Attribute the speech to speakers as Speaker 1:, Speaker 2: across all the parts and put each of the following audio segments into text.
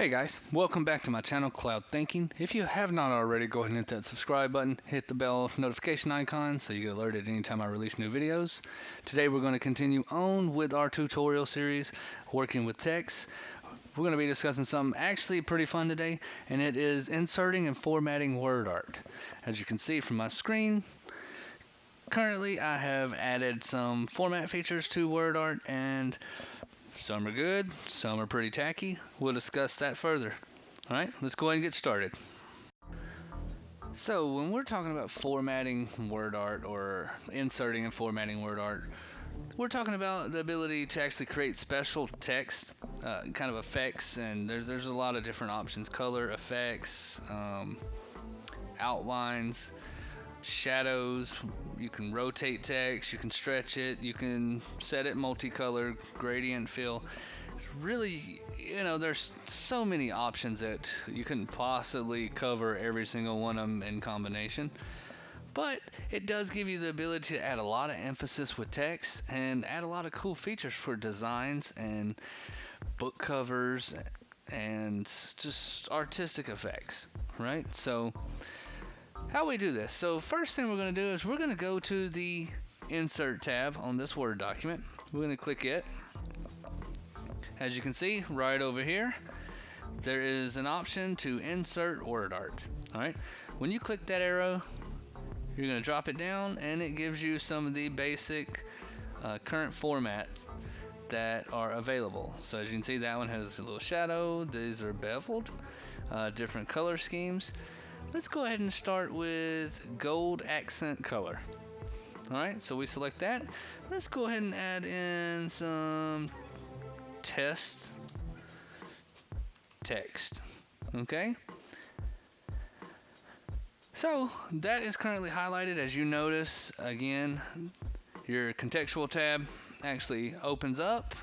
Speaker 1: Hey guys, welcome back to my channel, Cloud Thinking. If you have not already, go ahead and hit that subscribe button, hit the bell notification icon so you get alerted anytime I release new videos. Today we're going to continue on with our tutorial series, working with text. We're going to be discussing something actually pretty fun today, and it is inserting and formatting WordArt. As you can see from my screen, currently I have added some format features to WordArt, and some are good, some are pretty tacky. We'll discuss that further. Alright, let's go ahead and get started. So when we're talking about formatting WordArt or inserting and formatting WordArt, we're talking about the ability to actually create special text kind of effects, and there's a lot of different options: color effects, outlines, shadows. You can rotate text, you can stretch it, you can set it multicolor, gradient fill. Really, there's so many options that you couldn't possibly cover every single one of them in combination. But it does give you the ability to add a lot of emphasis with text and add a lot of cool features for designs and book covers and just artistic effects, right? So how we do this? So first thing we're going to do is we're going to go to the Insert tab on this Word document. We're going to click it. As you can see right over here, there is an option to insert WordArt. Alright, when you click that arrow, you're going to drop it down and it gives you some of the basic current formats that are available. So as you can see, that one has a little shadow. These are beveled, different color schemes. Let's go ahead and start with gold accent color. Alright, so we select that. Let's go ahead and add in some test text. Okay, so that is currently highlighted. As you notice, again, your contextual tab actually opens up.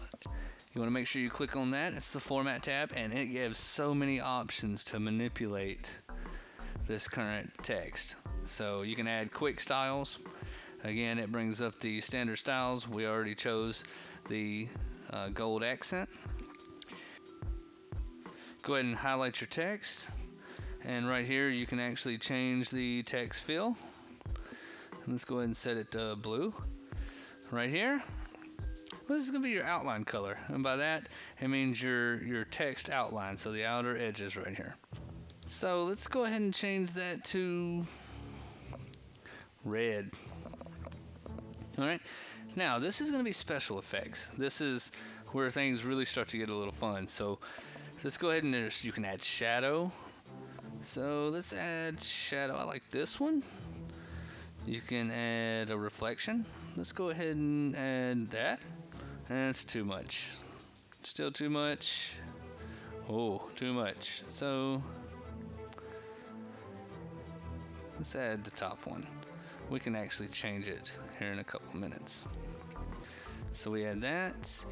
Speaker 1: You want to make sure you click on that. It's the format tab, and it gives so many options to manipulate this current text. So you can add quick styles. Again, it brings up the standard styles. We already chose the gold accent. Go ahead and highlight your text, and right here you can actually change the text fill. Let's go ahead and set it to blue. Right here, well, this is going to be your outline color, and by that it means your text outline, so the outer edges right here. So let's go ahead and change that to red. Alright, now this is going to be special effects. This is where things really start to get a little fun. So let's go ahead and you can add shadow. So let's add shadow. I like this one. You can add a reflection. Let's go ahead and add that. That's too much. Still too much. Oh, too much. So let's add the top one. We can actually change it here in a couple minutes. So we add that,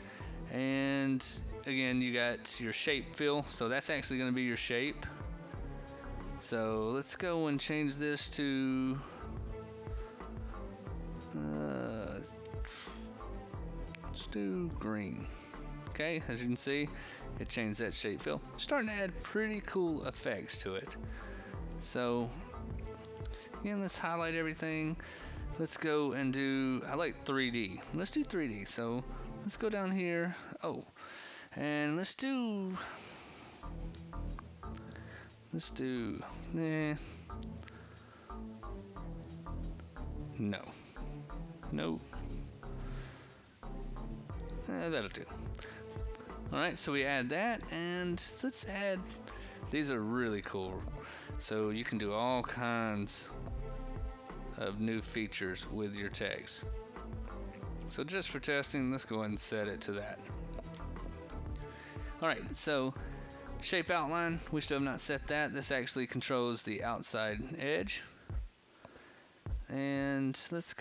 Speaker 1: and again you got your shape fill, so that's actually going to be your shape. So let's go and change this to let's do green. Okay, as you can see, it changed that shape fill. Starting to add pretty cool effects to it. So again, let's highlight everything. Let's go and do, I like 3D. Let's do 3D. So let's go down here. Oh, and let's do, no. That'll do. Alright, so we add that, and let's add, these are really cool. So you can do all kinds of new features with your text. So just for testing, let's go ahead and set it to that. Alright, so shape outline, we still have not set that. This actually controls the outside edge. And let's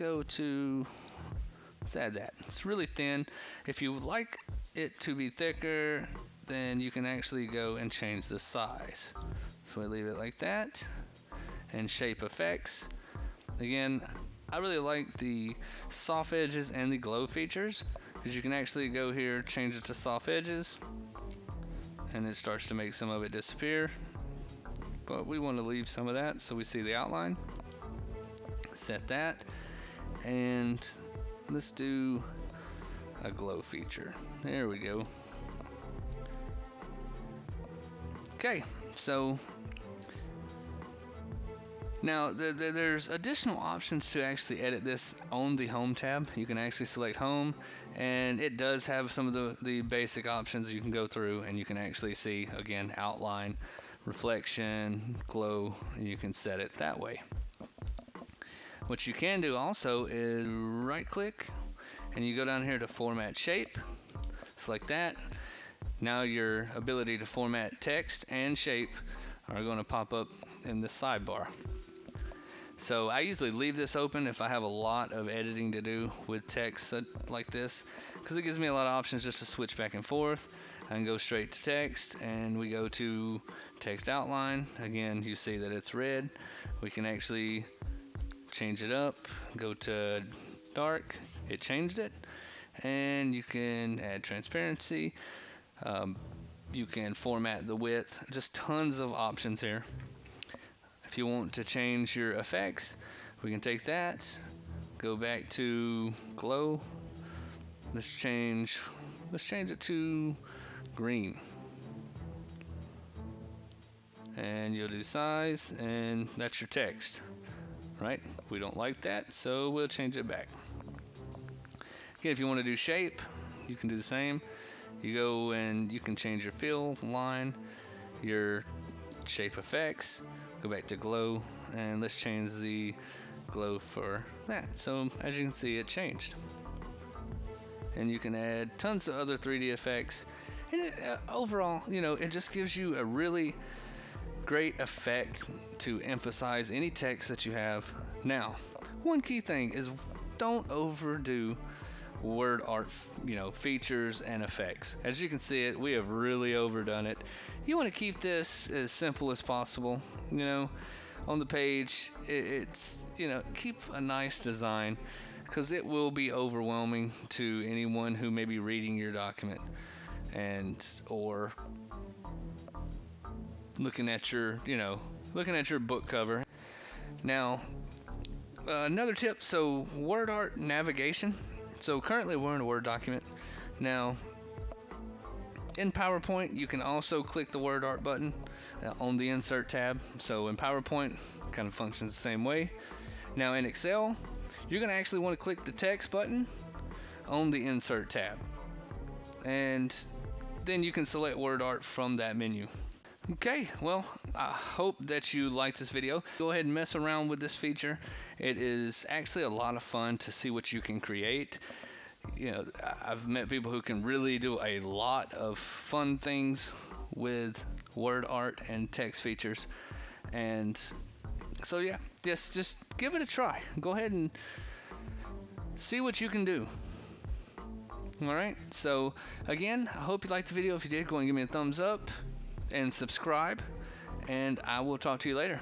Speaker 1: add that. It's really thin. If you would like it to be thicker, then you can actually go and change the size. So we leave it like that. And shape effects. Again, I really like the soft edges and the glow features, because you can actually go here, change it to soft edges, and it starts to make some of it disappear, but we want to leave some of that so we see the outline. Set that, and let's do a glow feature. There we go. Okay, so now there's additional options to actually edit this on the home tab. You can actually select home, and it does have some of the basic options you can go through, and you can actually see, again, outline, reflection, glow, and you can set it that way. What you can do also is right click and you go down here to format shape, select that. Now your ability to format text and shape are going to pop up in the sidebar. So I usually leave this open if I have a lot of editing to do with text like this, because it gives me a lot of options just to switch back and forth. I can go straight to text, and we go to text outline. Again, you see that it's red. We can actually change it up, go to dark, it changed it, and you can add transparency. You can format the width, just tons of options here. If you want to change your effects, we can take that, go back to glow. Let's change it to green. And you'll do size, and that's your text, right? We don't like that, so we'll change it back. Again, if you want to do shape, you can do the same. You go and you can change your fill line, your shape effects, go back to glow, and let's change the glow for that. So as you can see, it changed. And you can add tons of other 3D effects, and overall, you know, it just gives you a really great effect to emphasize any text that you have. Now, one key thing is don't overdo WordArt, features and effects. As you can see we have really overdone it. You want to keep this as simple as possible. On the page, it's keep a nice design, because it will be overwhelming to anyone who may be reading your document or looking at your book cover. Now, another tip, so WordArt navigation. So currently we're in a Word document. Now, in PowerPoint, you can also click the WordArt button on the Insert tab. So in PowerPoint, kind of functions the same way. Now in Excel, you're going to actually want to click the Text button on the Insert tab. And then you can select WordArt from that menu. Okay, well, I hope that you liked this video. Go ahead and mess around with this feature. It is actually a lot of fun to see what you can create. I've met people who can really do a lot of fun things with WordArt and text features. And so yeah, just give it a try. Go ahead and see what you can do. Alright, so again, I hope you liked the video. If you did, go and give me a thumbs up and subscribe, and I will talk to you later.